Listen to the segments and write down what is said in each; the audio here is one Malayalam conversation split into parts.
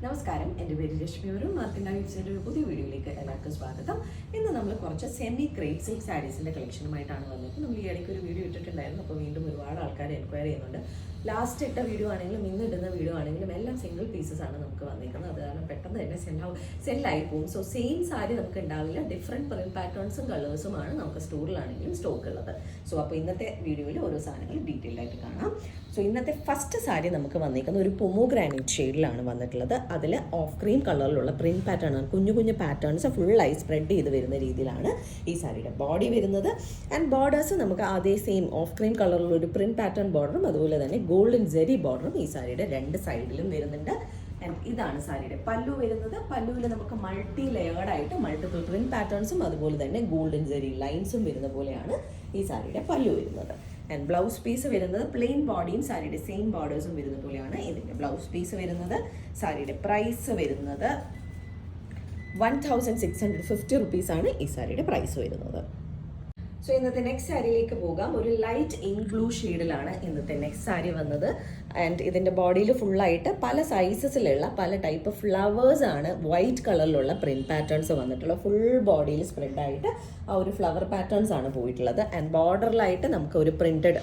നമസ്കാരം, എൻ്റെ പേര് രശ്മി. ഒരു മാർക്കിൻ്റെ വീഡിയോസിൻ്റെ ഒരു പുതിയ വീഡിയോയിലേക്ക് എല്ലാവർക്കും സ്വാഗതം. ഇന്ന് നമ്മൾ കുറച്ച് സെമി ക്രേപ്പ് സിൽക്ക് സാരീസിൻ്റെ കളക്ഷനുമായിട്ടാണ് വന്നത്. നമ്മൾ ഈ ഇടയ്ക്ക് ഒരു വീഡിയോ ഇട്ടിട്ടുണ്ടായിരുന്നു. അപ്പോൾ വീണ്ടും ഒരുപാട് ആൾക്കാർ എൻക്വയറി ചെയ്യുന്നുണ്ട്. ലാസ്റ്റ് ഇട്ട വീഡിയോ ആണെങ്കിലും ഇന്ന് ഇടുന്ന വീഡിയോ ആണെങ്കിലും എല്ലാം സിംഗിൾ പീസസ് ആണ് നമുക്ക് വന്നിരിക്കുന്നത്. അത് കാരണം പെട്ടെന്ന് തന്നെ സെല്ലായി പോകും. സോ സെയിം സാരി നമുക്ക് ഉണ്ടാവില്ല. ഡിഫറെൻറ്റ് പ്രിന്റ് പാറ്റേൺസും കളേഴ്സുമാണ് നമുക്ക് സ്റ്റോറിലാണെങ്കിലും സ്റ്റോക്ക് ഉള്ളത്. സോ അപ്പോൾ ഇന്നത്തെ വീഡിയോയിൽ ഓരോ സാധനങ്ങൾ ഡീറ്റെയിൽ ആയിട്ട് കാണാം. സോ ഇന്നത്തെ ഫസ്റ്റ് സാരി നമുക്ക് വന്നിരിക്കുന്നത് ഒരു പൊമോഗ്രാനൈറ്റ് ഷെയ്ഡിലാണ് വന്നിട്ടുള്ളത്. അതിൽ ഓഫ് ക്രീം കളറിലുള്ള പ്രിന്റ് പാറ്റേൺ ആണ്. കുഞ്ഞു കുഞ്ഞു പാറ്റേൺസ് ഫുള്ളായി സ്പ്രെഡ് ചെയ്ത് വരുന്ന രീതിയിലാണ് ഈ സാരിയുടെ ബോഡി വരുന്നത്. ആൻഡ് ബോർഡേഴ്സ് നമുക്ക് അതേ സെയിം ഓഫ് ക്രീം കളറിലുള്ള ഒരു പ്രിന്റ് പാറ്റേൺ ബോർഡറും അതുപോലെ തന്നെ ഗോൾഡൻ ജെറി ബോർഡറും ഈ സാരിയുടെ രണ്ട് സൈഡിലും വരുന്നുണ്ട്. ആൻഡ് ഇതാണ് സാരിയുടെ പല്ലു വരുന്നത്. പല്ലുവിൽ നമുക്ക് മൾട്ടി ലെയേർഡായിട്ട് മൾട്ടിപ്പിൾ പ്രിന്റ് പാറ്റേൺസും അതുപോലെ തന്നെ ഗോൾഡൻ ജെറി ലൈൻസും വരുന്ന പോലെയാണ് ഈ സാരിയുടെ പല്ലു വരുന്നത്. ആൻഡ് ബ്ലൗസ് പീസ് വരുന്നത് പ്ലെയിൻ ബോഡിയും സാരിയുടെ സെയിം ബോർഡേഴ്സും വരുന്ന പോലെയാണ് ഇതിൻ്റെ ബ്ലൗസ് പീസ് വരുന്നത്. സാരിയുടെ പ്രൈസ് വരുന്നത് 1650 റുപ്പീസാണ് ഈ സാരിയുടെ പ്രൈസ് വരുന്നത്. സോ ഇന്നത്തെ നെക്സ്റ്റ് സാരിയിലേക്ക് പോകാം. ഒരു ലൈറ്റ് ഇങ്ക് ബ്ലൂ ഷെയ്ഡിലാണ് ഇന്നത്തെ നെക്സ്റ്റ് സാരി വന്നത്. ആൻഡ് ഇതിൻ്റെ ബോഡിയിൽ ഫുള്ളായിട്ട് പല സൈസസിലുള്ള പല ടൈപ്പ് ഫ്ലവേഴ്സ് ആണ് വൈറ്റ് കളറിലുള്ള പ്രിന്റ് പാറ്റേൺസ് വന്നിട്ടുള്ളത്. ഫുൾ ബോഡിയിൽ സ്പ്രെഡായിട്ട് ആ ഒരു ഫ്ലവർ പാറ്റേൺസ് ആണ് പോയിട്ടുള്ളത്. ആൻഡ് ബോർഡറിലായിട്ട് നമുക്ക് ഒരു പ്രിന്റഡ്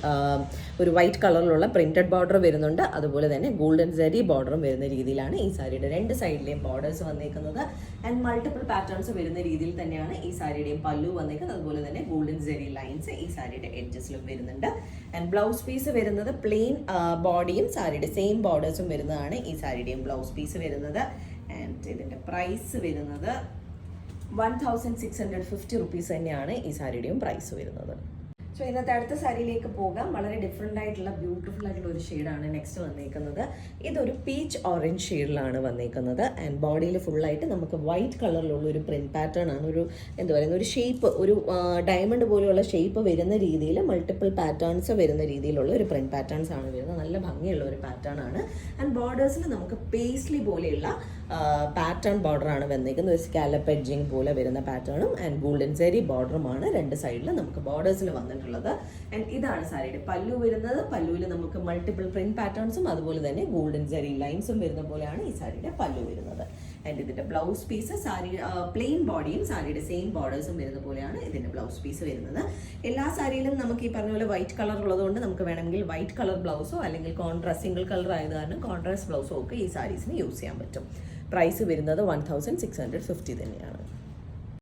ഒരു വൈറ്റ് കളറിലുള്ള പ്രിന്റഡ് ബോർഡർ വരുന്നുണ്ട്. അതുപോലെ തന്നെ ഗോൾഡൻ ജെറി ബോർഡറും വരുന്ന രീതിയിലാണ് ഈ സാരിയുടെ രണ്ട് സൈഡിലെയും ബോർഡേഴ്സ് വന്നേക്കുന്നത്. ആൻഡ് മൾട്ടിപ്പിൾ പാറ്റേൺസ് വരുന്ന രീതിയിൽ തന്നെയാണ് ഈ സാരിയുടെയും പല്ലു വന്നേക്കുന്നത്. അതുപോലെ തന്നെ ഗോൾഡൻ ജെറി ലൈൻസ് ഈ സാരിയുടെ എഡ്ജസിലും വരുന്നുണ്ട്. ആൻഡ് ബ്ലൗസ് പീസ് വരുന്നത് പ്ലെയിൻ ബോഡിയും സാരിയുടെ സെയിം ബോർഡേഴ്സും വരുന്നതാണ് ഈ സാരിയുടെയും ബ്ലൗസ് പീസ് വരുന്നത്. ആൻഡ് ഇതിൻ്റെ പ്രൈസ് വരുന്നത് 1650 റുപ്പീസ് തന്നെയാണ് ഈ സാരിയുടെയും പ്രൈസ് വരുന്നത്. സോ ഇന്നത്തെ അടുത്ത സാരിയിലേക്ക് പോകാം. വളരെ ഡിഫറെൻ്റ് ആയിട്ടുള്ള ബ്യൂട്ടിഫുൾ ആയിട്ടുള്ള ഒരു ഷെയ്ഡാണ് നെക്സ്റ്റ് വന്നേക്കുന്നത്. ഇതൊരു പീച്ച് ഓറഞ്ച് ഷെയ്ഡിലാണ് വന്നേക്കുന്നത്. ആൻഡ് ബോഡിയിൽ ഫുള്ളായിട്ട് നമുക്ക് വൈറ്റ് കളറിലുള്ള ഒരു പ്രിന്റ് പാറ്റേൺ ആണ്. ഒരു എന്താ പറയുന്ന ഒരു ഷേപ്പ്, ഒരു ഡയമണ്ട് പോലെയുള്ള ഷേപ്പ് വരുന്ന രീതിയിൽ മൾട്ടിപ്പിൾ പാറ്റേൺസ് വരുന്ന രീതിയിലുള്ള ഒരു പ്രിന്റ് പാറ്റേൺസ് ആണ് വരുന്നത്. നല്ല ഭംഗിയുള്ള ഒരു പാറ്റേൺ ആണ്. ആൻഡ് ബോർഡേഴ്സിൽ നമുക്ക് പേസ്ലി പോലെയുള്ള പാറ്റേൺ ബോർഡറാണ് വന്നേക്കുന്നത്. ഒരു സ്കാലപ്പ് എഡ്ജിങ് പോലെ വരുന്ന പാറ്റേണും ആൻഡ് ഗോൾഡൻ ജെറി ബോർഡറുമാണ് രണ്ട് സൈഡിൽ നമുക്ക് ബോർഡേഴ്സിൽ വന്നിട്ടുള്ളത്. ആൻഡ് ഇതാണ് സാരിയുടെ പല്ലു വരുന്നത്. പല്ലുവിൽ നമുക്ക് മൾട്ടിപ്പിൾ പ്രിന്റ് പാറ്റേൺസും അതുപോലെ തന്നെ ഗോൾഡൻ ജെറി ലൈൻസും വരുന്ന പോലെയാണ് ഈ സാരിയുടെ പല്ലു വരുന്നത്. ആൻഡ് ഇതിന്റെ ബ്ലൗസ് പീസ് സാരി പ്ലെയിൻ ബോഡിയും സാരിയുടെ സെയിം ബോർഡേഴ്സും വരുന്ന പോലെയാണ് ഇതിന്റെ ബ്ലൗസ് പീസ് വരുന്നത്. എല്ലാ സാരിയിലും നമുക്ക് ഈ പറഞ്ഞ പോലെ വൈറ്റ് കളർ ഉള്ളതുകൊണ്ട് നമുക്ക് വേണമെങ്കിൽ വൈറ്റ് കളർ ബ്ലൗസോ അല്ലെങ്കിൽ കോൺട്രാസ്റ്റ് സിംഗിൾ കളർ ആയത് കാരണം കോൺട്രാസ്റ്റ് ബ്ലൗസോ ഒക്കെ ഈ സാരീസിന് യൂസ് ചെയ്യാൻ പറ്റും. പ്രൈസ് വരുന്നത് 1650 തന്നെയാണ്.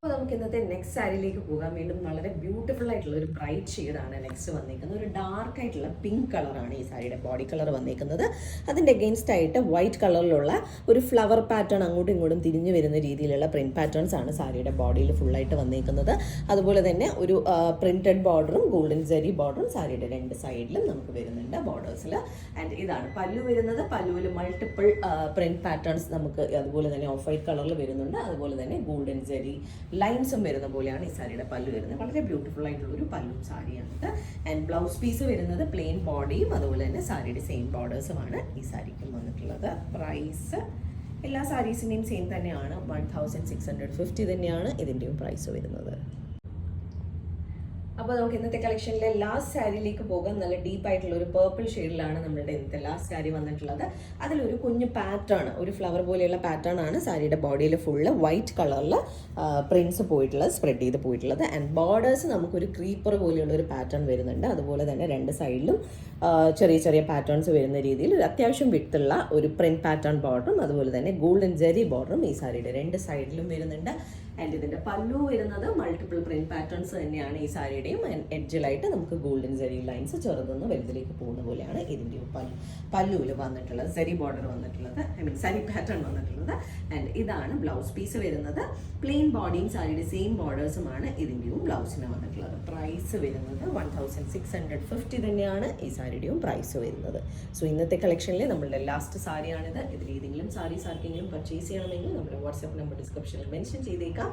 അപ്പോൾ നമുക്ക് ഇന്നത്തെ നെക്സ്റ്റ് സാരിയിലേക്ക് പോകാം. വീണ്ടും വളരെ ബ്യൂട്ടിഫുൾ ആയിട്ടുള്ള ഒരു ബ്രൈറ്റ് ഷെയ്ഡാണ് നെക്സ്റ്റ് വന്നിരിക്കുന്നത്. ഒരു ഡാർക്ക് ആയിട്ടുള്ള പിങ്ക് കളറാണ് ഈ സാരിയുടെ ബോഡി കളർ വന്നിരിക്കുന്നത്. അതിൻ്റെ അഗെയിൻസ്റ്റ് ആയിട്ട് വൈറ്റ് കളറിലുള്ള ഒരു ഫ്ലവർ പാറ്റേൺ അങ്ങോട്ടും ഇങ്ങോട്ടും തിരിഞ്ഞു വരുന്ന രീതിയിലുള്ള പ്രിന്റ് പാറ്റേൺസ് ആണ് സാരിയുടെ ബോഡിയിൽ ഫുള്ളായിട്ട് വന്നിരിക്കുന്നത്. അതുപോലെ തന്നെ ഒരു പ്രിന്റഡ് ബോർഡറും ഗോൾഡൻ ജെറി ബോർഡറും സാരിയുടെ രണ്ട് സൈഡിലും നമുക്ക് വരുന്നുണ്ട് ബോർഡേഴ്സിൽ. ആൻഡ് ഇതാണ് പല്ലു വരുന്നത്. പല്ലുവിൽ മൾട്ടിപ്പിൾ പ്രിന്റ് പാറ്റേൺസ് നമുക്ക് അതുപോലെ തന്നെ ഓഫ് വൈറ്റ് കളറിൽ വരുന്നുണ്ട്. അതുപോലെ തന്നെ ഗോൾഡൻ ജെറി ലൈൻസും വരുന്ന പോലെയാണ് ഈ സാരിയുടെ പല്ലു വരുന്നത്. വളരെ ബ്യൂട്ടിഫുൾ ആയിട്ടുള്ള ഒരു പല്ലു സാരിയാണിത്. ആൻഡ് ബ്ലൗസ് പീസ് വരുന്നത് പ്ലെയിൻ ബോഡിയും അതുപോലെ തന്നെ സാരിയുടെ സെയിം ബോർഡേഴ്സുമാണ് ഈ സാരിക്കും വന്നിട്ടുള്ളത്. പ്രൈസ് എല്ലാ സാരീസിൻ്റെയും സെയിം തന്നെയാണ്. 1650 തന്നെയാണ് ഇതിൻ്റെയും പ്രൈസ് വരുന്നത്. അപ്പോൾ നമുക്ക് ഇന്നത്തെ കളക്ഷനിലെ ലാസ്റ്റ് സാരിയിലേക്ക് പോകാം. നല്ല ഡീപ്പായിട്ടുള്ള ഒരു പേർപ്പിൾ ഷെയ്ഡിലാണ് നമ്മളുടെ ഇന്നത്തെ ലാസ്റ്റ് സാരി വന്നിട്ടുള്ളത്. അതിലൊരു കുഞ്ഞു പാറ്റേൺ, ഒരു ഫ്ലവർ പോലെയുള്ള പാറ്റേൺ ആണ് സാരിയുടെ ബോഡിയിൽ ഫുള്ള് വൈറ്റ് കളറിൽ പ്രിന്റ്സ് പോയിട്ടുള്ളത്, സ്പ്രെഡ് ചെയ്ത് പോയിട്ടുള്ളത്. ആൻഡ് ബോർഡേഴ്സ് നമുക്കൊരു ക്രീപ്പർ പോലെയുള്ള ഒരു പാറ്റേൺ വരുന്നുണ്ട്. അതുപോലെ തന്നെ രണ്ട് സൈഡിലും ചെറിയ ചെറിയ പാറ്റേൺസ് വരുന്ന രീതിയിൽ ഒരു അത്യാവശ്യം വിട്ടുള്ള ഒരു പ്രിന്റ് പാറ്റേൺ ബോർഡറും അതുപോലെ തന്നെ ഗോൾഡൻ ജെറി ബോർഡറും ഈ സാരിയുടെ രണ്ട് സൈഡിലും വരുന്നുണ്ട്. ആൻഡ് ഇതിൻ്റെ പല്ലു വരുന്നത് മൾട്ടിപ്പിൾ പ്രിന്റ് പാറ്റേൺസ് തന്നെയാണ് ഈ സാരിയുടെയും. എഡ്ജിലായിട്ട് നമുക്ക് ഗോൾഡൻ ജെറി ലൈൻസ് ചെറുതൊന്ന് വലുതിലേക്ക് പോകുന്ന പോലെയാണ് ഇതിൻ്റെയും പല്ലുവിൽ വന്നിട്ടുള്ളത്. ജെറി ബോർഡർ വന്നിട്ടുള്ളത്, സാരി പാറ്റേൺ വന്നിട്ടുള്ളത്. ആൻഡ് ഇതാണ് ബ്ലൗസ് പീസ് വരുന്നത്. പ്ലെയിൻ ബോഡിയും സാരിയുടെ സെയിം ബോർഡേഴ്സുമാണ് ഇതിൻ്റെയും ബ്ലൗസിന് വന്നിട്ടുള്ളത്. പ്രൈസ് വരുന്നത് 1650 തന്നെയാണ് ഈ സാരിയുടെയും പ്രൈസ് വരുന്നത്. സോ ഇന്നത്തെ കളക്ഷനിലെ നമ്മളുടെ ലാസ്റ്റ് സാരിയാണിത്. ഇതിൽ ഏതെങ്കിലും സാരീസ് ആർക്കെങ്കിലും പർച്ചേസ് ചെയ്യണമെങ്കിൽ നമ്മുടെ വാട്സ്ആപ്പ് നമ്പർ ഡിസ്ക്രിപ്ഷനിൽ മെൻഷൻ ചെയ്തേക്കാം.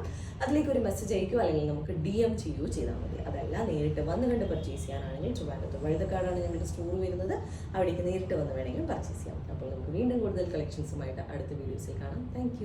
അതിലേക്ക് ഒരു മെസ്സേജ് അയക്കുകയോ അല്ലെങ്കിൽ നമുക്ക് DM ചെയ്യുകയോ ചെയ്താൽ മതി. അതല്ല നേരിട്ട് വന്ന് കണ്ട് പർച്ചേസ് ചെയ്യാനാണെങ്കിൽ ട്രിവാൻഡ്രത്ത് വഴുതക്കാടാണ് ഞങ്ങളുടെ സ്റ്റോർ വരുന്നത്. അവിടേക്ക് നേരിട്ട് വന്ന് വേണമെങ്കിലും പർച്ചേസ് ചെയ്യാം. അപ്പോൾ നമുക്ക് വീണ്ടും കൂടുതൽ കളക്ഷൻസുമായിട്ട് അടുത്ത വീഡിയോസിൽ കാണാം. താങ്ക്